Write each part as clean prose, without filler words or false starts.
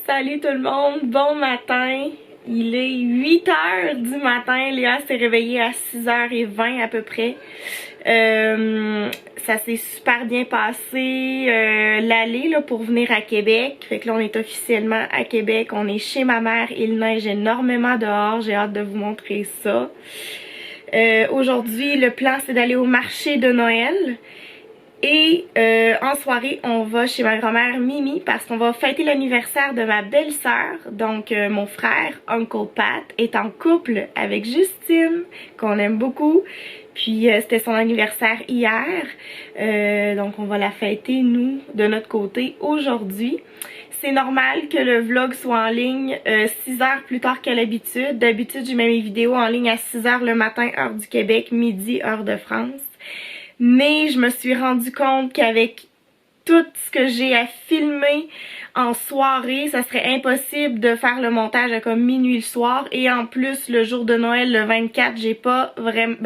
Salut tout le monde, bon matin. Il est 8h du matin. Léa s'est réveillée à 6h20 à peu près. Ça s'est super bien passé. L'aller là pour venir à Québec. Fait que là on est officiellement à Québec. On est chez ma mère. Il neige énormément dehors. J'ai hâte de vous montrer ça. Aujourd'hui le plan c'est d'aller au marché de Noël. Et en soirée, on va chez ma grand-mère Mimi parce qu'on va fêter l'anniversaire de ma belle-sœur. Donc mon frère, Uncle Pat, est en couple avec Justine, qu'on aime beaucoup. Puis c'était son anniversaire hier. Donc on va la fêter, nous, de notre côté, aujourd'hui. C'est normal que le vlog soit en ligne 6 heures plus tard que l'habitude. D'habitude, je mets mes vidéos en ligne à 6 h le matin, heure du Québec, midi, heure de France. Mais je me suis rendu compte qu'avec tout ce que j'ai à filmer en soirée, ça serait impossible de faire le montage à comme minuit le soir. Et en plus, le jour de Noël, le 24, j'ai pas vraiment,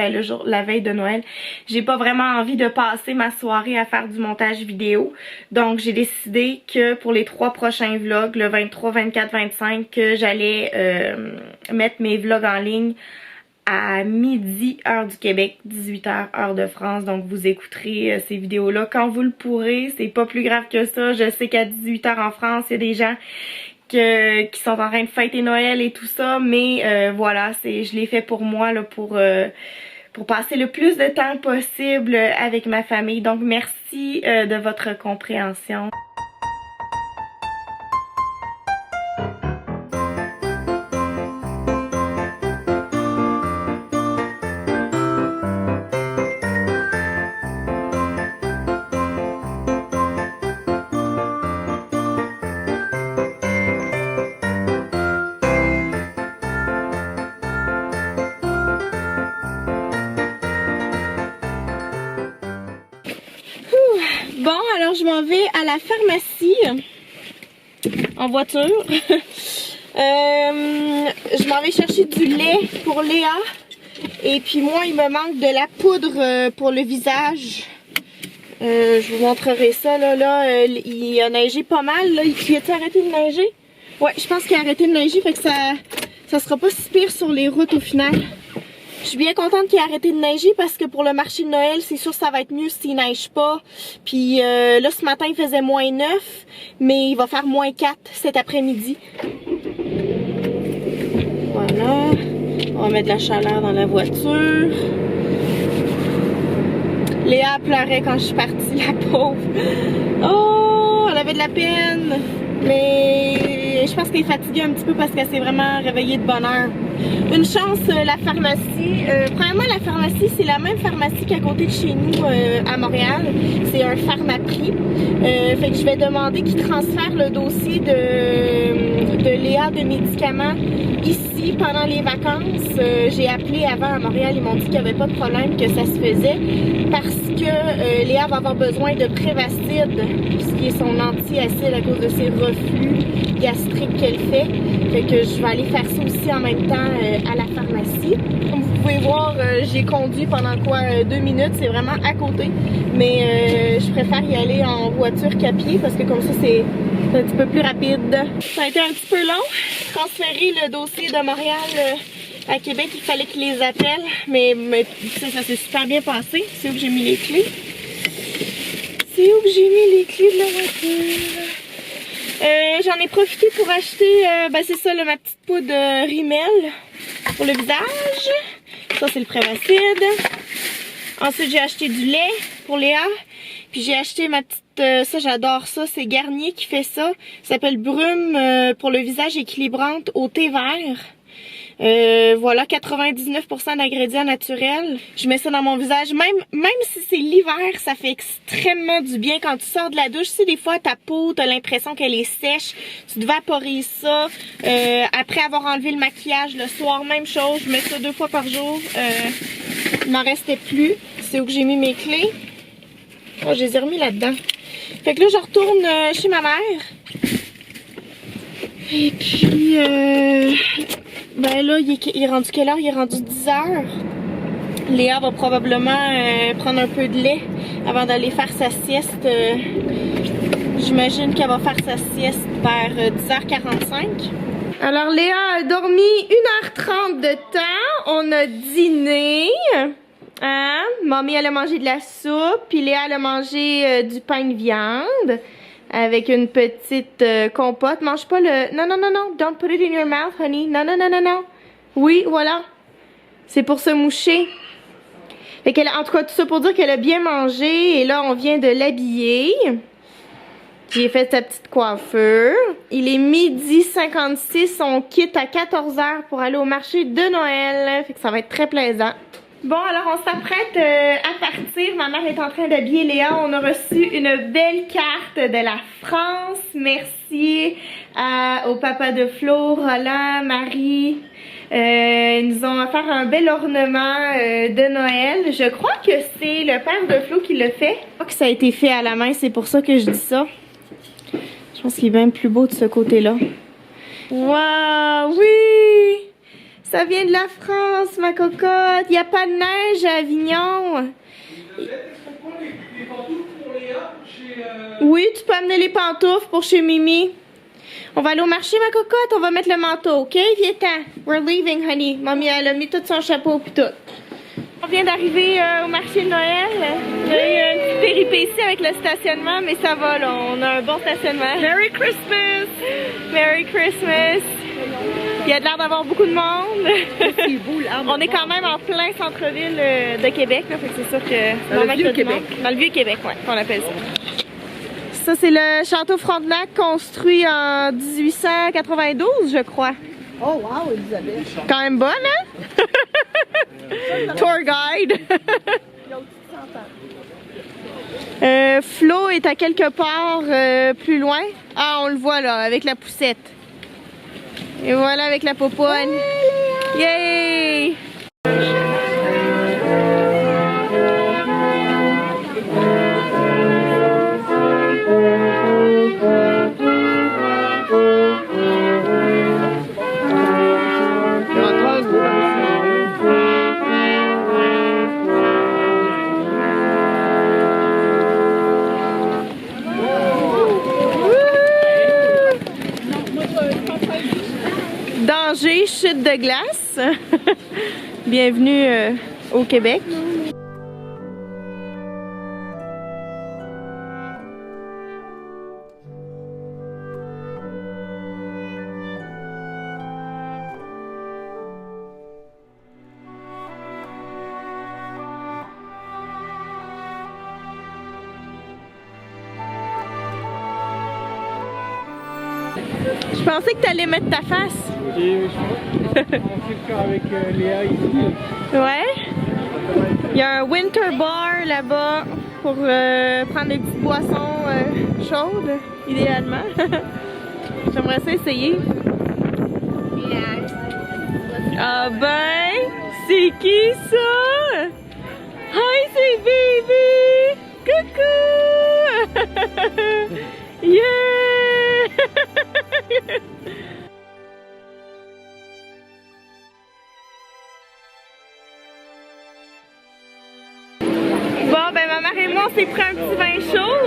la veille de Noël, j'ai pas vraiment envie de passer ma soirée à faire du montage vidéo. Donc j'ai décidé que pour les 3 prochains vlogs, le 23, 24, 25, que j'allais mettre mes vlogs en ligne à midi, heure du Québec, 18h, heure de France. Donc vous écouterez ces vidéos-là quand vous le pourrez. C'est pas plus grave que ça. Je sais qu'à 18h en France, il y a des gens qui sont en train de fêter Noël et tout ça. Mais voilà, je l'ai fait pour moi, là, pour passer le plus de temps possible avec ma famille. Donc merci de votre compréhension. Bon, alors je m'en vais à la pharmacie en voiture. Je m'en vais chercher du lait pour Léa. Et puis moi, il me manque de la poudre pour le visage. Je vous montrerai ça. Là, il a neigé pas mal. Là. Il a arrêté de neiger? Ouais, je pense qu'il a arrêté de neiger. Fait que ça sera pas si pire sur les routes au final. Je suis bien contente qu'il ait arrêté de neiger parce que pour le marché de Noël, c'est sûr que ça va être mieux s'il neige pas. Puis là, ce matin, il faisait -9, mais il va faire -4 cet après-midi. Voilà. On va mettre de la chaleur dans la voiture. Léa pleurait quand je suis partie, la pauvre. Oh, elle avait de la peine. Mais je pense qu'elle est fatiguée un petit peu parce qu'elle s'est vraiment réveillée de bonne heure. Une chance, la pharmacie. Premièrement, la pharmacie, c'est la même pharmacie qu'à côté de chez nous à Montréal. C'est un Pharmaprix. Fait que je vais demander qu'ils transfèrent le dossier de Léa de médicaments ici pendant les vacances. J'ai appelé avant à Montréal, ils m'ont dit qu'il n'y avait pas de problème, que ça se faisait parce que Léa va avoir besoin de Prévacide, ce qui est son anti-acide à cause de ses reflux gastriques qu'elle fait. Fait que je vais aller faire ça aussi en même temps à la pharmacie. Comme vous pouvez voir, j'ai conduit pendant 2 minutes, c'est vraiment à côté. Mais je préfère y aller en voiture qu'à pied parce que comme ça c'est un petit peu plus rapide. Ça a été un petit peu long. Transférer le dossier de Montréal à Québec, il fallait qu'ils les appellent. Mais ça s'est super bien passé. C'est où que j'ai mis les clés? C'est où que j'ai mis les clés de la voiture? J'en ai profité pour acheter, c'est ça, là, ma petite poudre Rimmel pour le visage. Ça, c'est le Prévacide. Ensuite, j'ai acheté du lait pour Léa. Puis j'ai acheté ma petite, ça j'adore ça, c'est Garnier qui fait ça. Ça s'appelle Brume pour le visage équilibrante au thé vert. Voilà, 99% d'ingrédients naturels. Je mets ça dans mon visage. Même si c'est l'hiver, ça fait extrêmement du bien quand tu sors de la douche. Si des fois ta peau, t'as l'impression qu'elle est sèche, tu te vaporises ça. Après avoir enlevé le maquillage le soir, même chose. Je mets ça 2 fois par jour. Il m'en restait plus. C'est où que j'ai mis mes clés. Oh, je les ai remis là-dedans. Fait que là, je retourne chez ma mère. Et puis, là, il est rendu quelle heure? Il est rendu 10 h. Léa va probablement prendre un peu de lait avant d'aller faire sa sieste J'imagine qu'elle va faire sa sieste vers 10h45. Alors Léa a dormi 1h30 de temps. On a dîné. Hein? Mamie, elle a mangé de la soupe. Puis Léa, elle a mangé du pain de viande. Avec une petite compote. Mange pas le... Non, non, non, non. Don't put it in your mouth, honey. Non, non, non, non, non. Oui, voilà. C'est pour se moucher. Fait qu'elle, en tout cas, tout ça pour dire qu'elle a bien mangé. Et là, on vient de l'habiller. J'ai fait sa petite coiffure. Il est 12h56. On quitte à 14h pour aller au marché de Noël. Fait que ça va être très plaisant. Bon, alors on s'apprête à partir. Ma mère est en train d'habiller Léa. On a reçu une belle carte de la France. Merci au papa de Flo, Roland, Marie. Ils nous ont offert un bel ornement de Noël. Je crois que c'est le père de Flo qui l'a fait. Je crois que ça a été fait à la main, c'est pour ça que je dis ça. Je pense qu'il est bien plus beau de ce côté-là. Waouh, oui! Ça vient de la France, ma cocotte. Il n'y a pas de neige à Avignon. Oui, tu peux amener les pantoufles pour chez Mimi. On va aller au marché, ma cocotte. On va mettre le manteau, OK? Viens-t'en. We're leaving, honey. Mamie, elle a mis tout son chapeau puis tout. On vient d'arriver au marché de Noël. Il y a eu une petite péripétie avec le stationnement, mais ça va, là. On a un bon stationnement. Merry Christmas! Merry Christmas! Il y a de l'air d'avoir beaucoup de monde. On est quand même en plein centre-ville de Québec, là, fait que c'est sûr que... Dans le Vieux-Québec. Dans le Vieux-Québec, ouais, qu'on appelle ça. Ça, c'est le château Frontenac, construit en 1892, je crois. Oh wow, Elisabeth! Quand même bonne, hein? Tour guide. Flo est à quelque part plus loin. Ah, on le voit là, avec la poussette. Et voilà avec la poponne. Yay! Danger, chute de glace. Bienvenue au Québec. Je pensais que tu allais mettre ta face. Et je pense avec Léa ici. Ouais. Il y a un winter bar là-bas pour prendre des petites boissons chaudes, idéalement. J'aimerais ça essayer. Ah ben, c'est qui ça? Hi, c'est Baby! Coucou! Yeah! Bon, ben ma mère et moi, on s'est pris un petit vin chaud.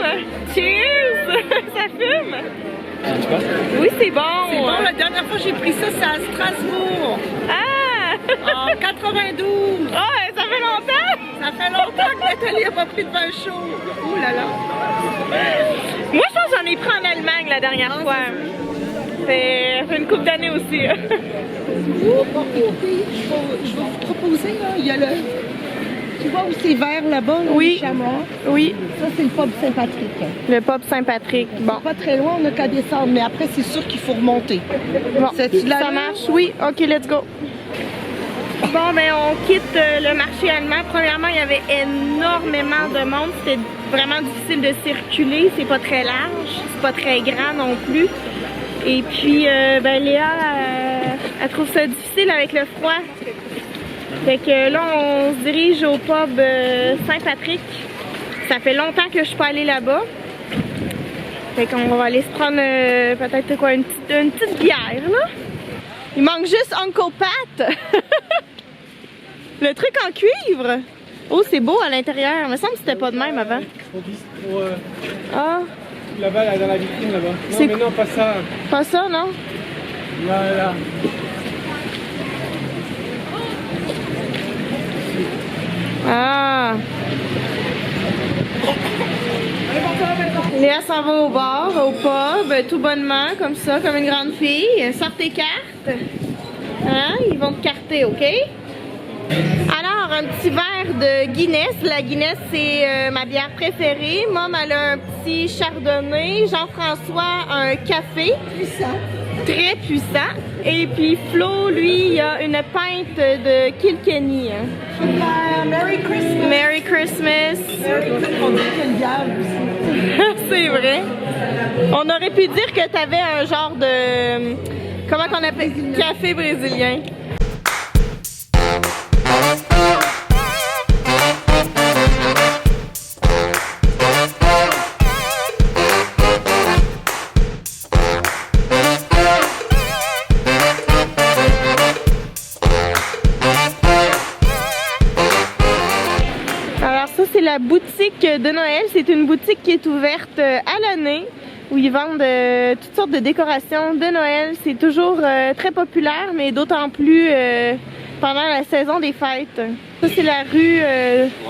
Cheers! Ça fume? Oui, c'est bon. C'est bon, la dernière fois que j'ai pris ça, c'est à Strasbourg. Ah! En 92. Ah, ça fait longtemps? Ça fait longtemps que Nathalie n'a pas pris de vin chaud. Ouh là là. Moi, je pense que j'en ai pris en Allemagne la dernière fois. Ça fait une couple d'années aussi. Je vais vous proposer, là, il y a le... Tu vois où c'est vert là-bas, là, oui. le chamois? Oui. Ça, c'est le pub Saint-Patrick. Le pub Saint-Patrick. Bon. Pas très loin, on n'a qu'à descendre, mais après, c'est sûr qu'il faut remonter. Bon, ça marche? Oui. OK, let's go. Bon, ben, on quitte le marché allemand. Premièrement, il y avait énormément de monde. C'était vraiment difficile de circuler. C'est pas très large. C'est pas très grand non plus. Et puis, ben, Léa, elle trouve ça difficile avec le froid. Fait que là, on se dirige au pub Saint-Patrick. Ça fait longtemps que je suis pas allée là-bas. Fait qu'on va aller se prendre peut-être quoi, une petite bière, là. Il manque juste Uncle Pat. Le truc en cuivre. Oh, c'est beau à l'intérieur. Il me semble que c'était pas de même avant. Ah. Là-bas, là, dans la vitrine, là-bas. Non, C'est mais non, pas ça. Pas ça, non? Là, là. Ah! Léa s'en va au bar, au pub, tout bonnement, comme ça, comme une grande fille. Sors tes cartes. Hein? Ils vont te carter, OK? Alors, un petit verre de Guinness. La Guinness, c'est ma bière préférée. Mom, elle a un petit chardonnay. Jean-François, un café. Puissant. Très puissant. Et puis Flo, lui, il a une pinte de Kilkenny. Hein. Merry Christmas. Merry Christmas. On dit qu'il y a une bière aussi. C'est vrai. On aurait pu dire que tu avais un genre de... Comment qu'on appelle? Café brésilien. C'est la boutique de Noël. C'est une boutique qui est ouverte à l'année où ils vendent toutes sortes de décorations de Noël. C'est toujours très populaire, mais d'autant plus pendant la saison des fêtes. Ça, c'est la rue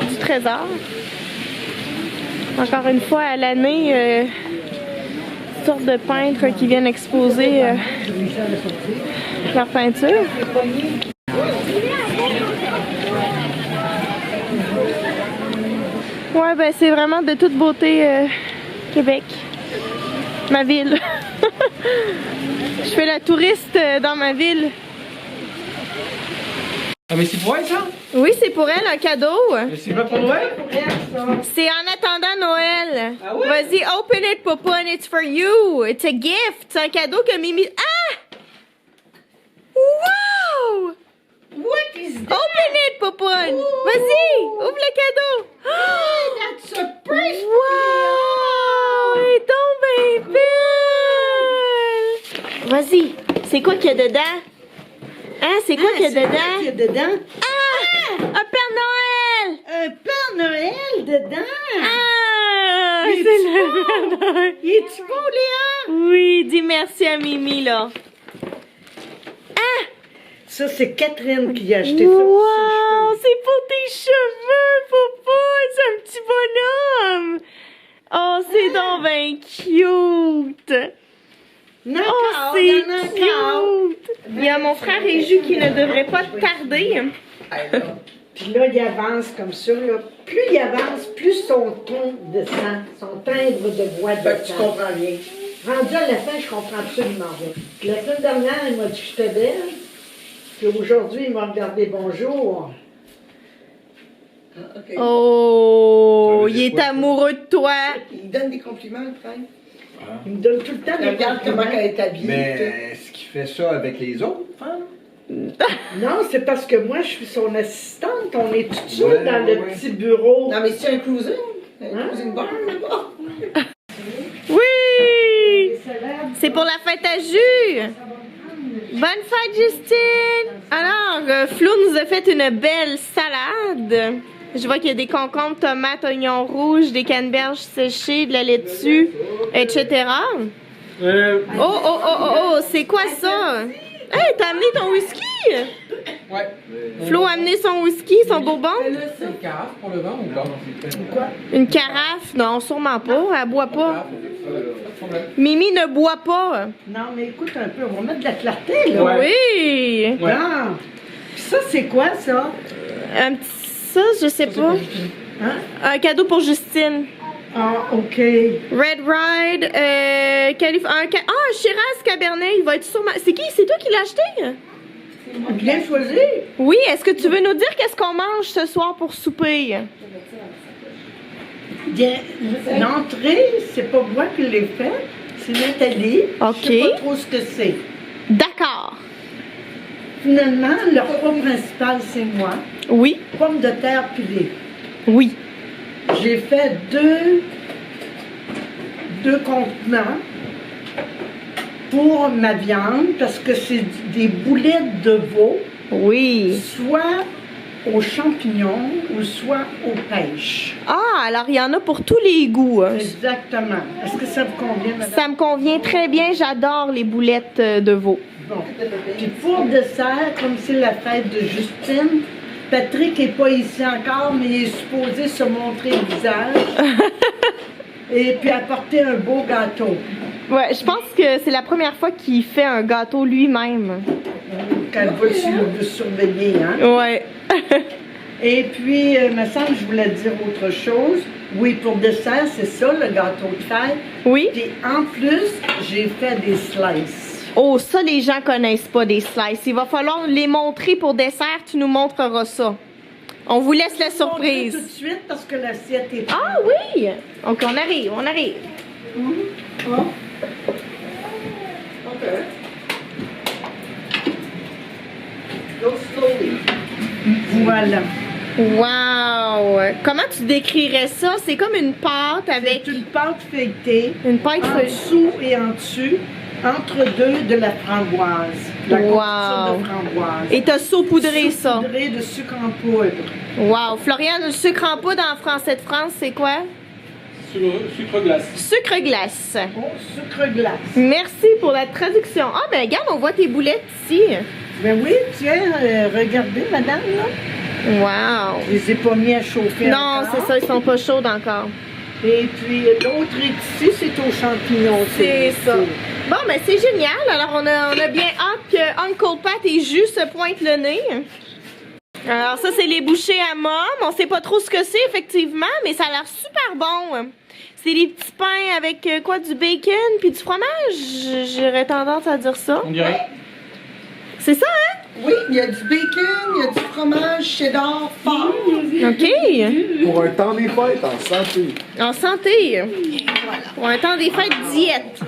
du Trésor. Encore une fois, à l'année, toutes sortes de peintres qui viennent exposer leur peinture. Ouais, ben c'est vraiment de toute beauté Québec. Ma ville. Je fais la touriste dans ma ville. Ah, mais c'est pour elle, ça? Oui, c'est pour elle un cadeau. Mais c'est pas pour Noël? C'est en attendant Noël. Ah ouais? Vas-y, open it, Papa, and it's for you. It's a gift. C'est un cadeau que Mimi... Ah! Wow! What is that? Open it, Popone! Vas-y! Ouvre le cadeau! That's a prize. Wow! Elle est donc bien belle! Vas-y! C'est quoi qu'il y a dedans? Hein? C'est quoi qu'il y a dedans? Qu'il y a dedans? Ah! Un Père Noël! Un Père Noël dedans. Ah! Il est C'est beau. le Père Noël! Il est-tu beau, Léa? Oui, dis merci à Mimi, là. Ah! Ça, c'est Catherine qui a acheté ça. Wow! C'est pour tes cheveux, Papa! C'est un petit bonhomme! Oh, c'est donc bien cute! Oh, c'est cute! Il y a mon frère Réju qui ne devrait pas tarder. Puis là, il avance comme ça. Là. Plus il avance, plus son ton descend, son timbre de voix descend. Tu comprends bien. Rendu à la fin, je comprends absolument rien. Puis la semaine dernière, il m'a dit que j'étais belle. Puis aujourd'hui, il m'a regardé bonjour. Okay. Oh, il est amoureux de toi. Il donne des compliments, le frère. Il me donne tout le temps des Regarde comment compliments. elle est habillée. Mais est-ce qu'il fait ça avec les autres femmes? Non, c'est parce que moi, je suis son assistante. On est tout seul Ouais, dans ouais, le ouais. petit bureau. Non, mais c'est un cruising. Un Hein? cruising bar, là-bas. Oui! C'est pour la fête à jus! Bonne fête, Justine! Alors, Flo nous a fait une belle salade. Je vois qu'il y a des concombres, tomates, oignons rouges, des canneberges séchées, de la laitue, etc. Oh, oh, oh, oh, oh, c'est quoi ça? Hey, t'as amené ton whisky? Ouais. Flo a amené son whisky, son bourbon? C'est une carafe pour le vin ou pas? Une carafe? Non, sûrement pas. Elle boit pas. Mimi ne boit pas. Non, mais écoute un peu, on va mettre de la clarté, là. Ouais. Oui! Ouais. Non. Puis ça, c'est quoi, ça? Un petit... Ça, je sais pas. Hein? Un cadeau pour Justine. Ah, OK. Red Ride, un Shiraz Cabernet, il va être sûrement... C'est qui? C'est toi qui l'as acheté? Bien choisi. Oui, est-ce que tu veux nous dire qu'est-ce qu'on mange ce soir pour souper? Bien, l'entrée, c'est pas moi qui l'ai fait, c'est Nathalie. OK. Je sais pas trop ce que c'est. D'accord. Finalement, le repas principal, c'est moi. Oui, Pommes de terre pilées. oui. J'ai fait deux contenants pour ma viande parce que c'est des boulettes de veau, Oui. soit aux champignons ou soit aux pêches. Ah, alors il y en a pour tous les goûts. Hein. Exactement. Est-ce que ça vous convient, madame? Ça me convient très bien. J'adore les boulettes de veau. Bon. Puis pour dessert, comme c'est la fête de Justine, Patrick n'est pas ici encore, mais il est supposé se montrer le visage. Et puis apporter un beau gâteau. Ouais, je pense que c'est la première fois qu'il fait un gâteau lui-même. Quand il va le surveiller, hein? Ouais. Et puis, me semble, je voulais dire autre chose. Oui, pour dessert, c'est ça, le gâteau de fête. Oui. Puis en plus, j'ai fait des slices. Oh, ça, les gens connaissent pas des slices. Il va falloir les montrer pour dessert. Tu nous montreras ça. On vous laisse la Je vais vous montrer surprise. tout de suite parce que l'assiette est... Ah oui! Donc, on arrive, on arrive. Oh. Okay. Go slowly. Voilà. Wow! Comment tu décrirais ça? C'est comme une pâte avec C'est une pâte feuilletée. une pâte En feuilletée. dessous et en dessus, entre deux, de la framboise. La Wow. confiture de framboise. Et t'as saupoudré ça. Saupoudré de sucre en poudre. Wow! Florian, le sucre en poudre en français de France, c'est quoi? Sucre glace. Sucre glace. Oh, sucre glace. Merci pour la traduction. Ah, ben regarde, on voit tes boulettes ici. Ben oui, tiens, regardez, madame, là. Wow! Je les ai pas mis à chauffer Non, encore. c'est ça, ils sont pas chauds encore. Et puis, l'autre est ici, c'est aux champignons. C'est ça. Bon, ben c'est génial. Alors, on a bien hâte que Uncle Pat et Jus se pointent le nez. Alors, ça, c'est les bouchées à môme. On sait pas trop ce que c'est, effectivement, mais ça a l'air super bon. C'est des petits pains avec quoi? Du bacon puis du fromage? J'aurais tendance à dire ça. On dirait. C'est ça, hein? Oui, il y a du bacon, il y a du fromage cheddar fort. OK. Pour un temps des fêtes, en santé. En santé. Pour un temps des fêtes diète.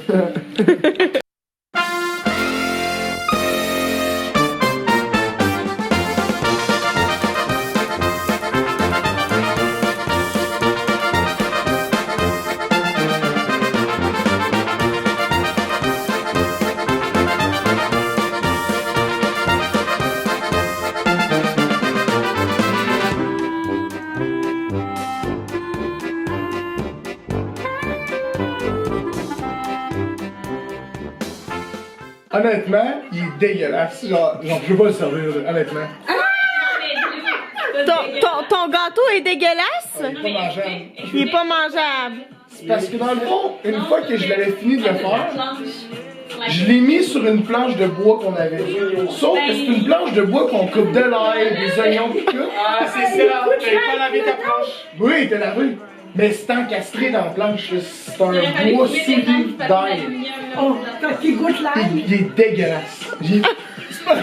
Honnêtement, il est dégueulasse. Genre je veux pas le servir, honnêtement. Ton gâteau est dégueulasse? Il est pas mangeable. Il est pas mangeable. C'est parce que dans le fond, une fois que je l'avais fini de le faire, je l'ai mis sur une planche de bois qu'on avait. Sauf que c'est une planche de bois qu'on coupe de l'ail, des oignons pis tout. Ah, c'est ça. T'avais pas lavé ta planche. Oui, il était lavé. Mais c'est encastré dans la planche. C'est un bois souillé d'ail. Oh, quand il goûte l'ail. Il est dégueulasse. C'est pas...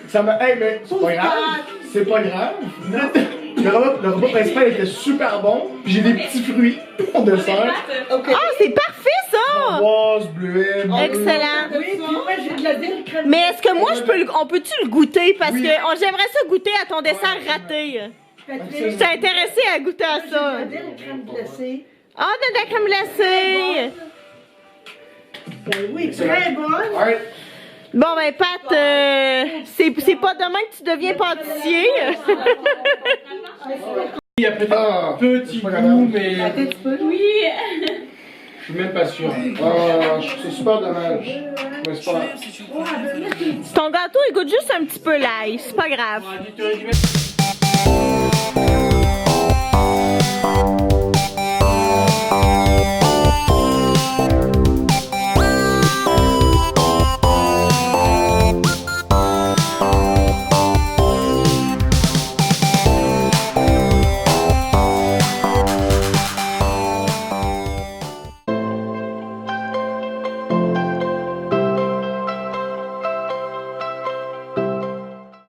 Ça m'a. Hey, mais c'est pas grave. C'est pas grave. Le repas principal était super bon. Puis j'ai des petits fruits en dessert. Okay. Ah, c'est parfait ça! Framboise, bleuet, Excellent. Oui, puis moi, j'ai de la ville crème. Mais est-ce que moi, on peut-tu le goûter? Parce Oui. que j'aimerais ça goûter à ton dessert raté. Patrick, Je suis intéressée à goûter à j'ai de ça. la ville crème glacée. Ah, de la crème glacée! Ben oui, très bonne. Alright. Bon, ben, Pat, c'est pas demain que tu deviens pâtissier. Il y a peut-être Ah, un petit c'est pas goût, grave. mais je suis même pas sûr. C'est super dommage. Mais c'est pas grave. Ton gâteau, il goûte juste un petit peu l'ail. C'est pas grave. Tu aurais dû mettre-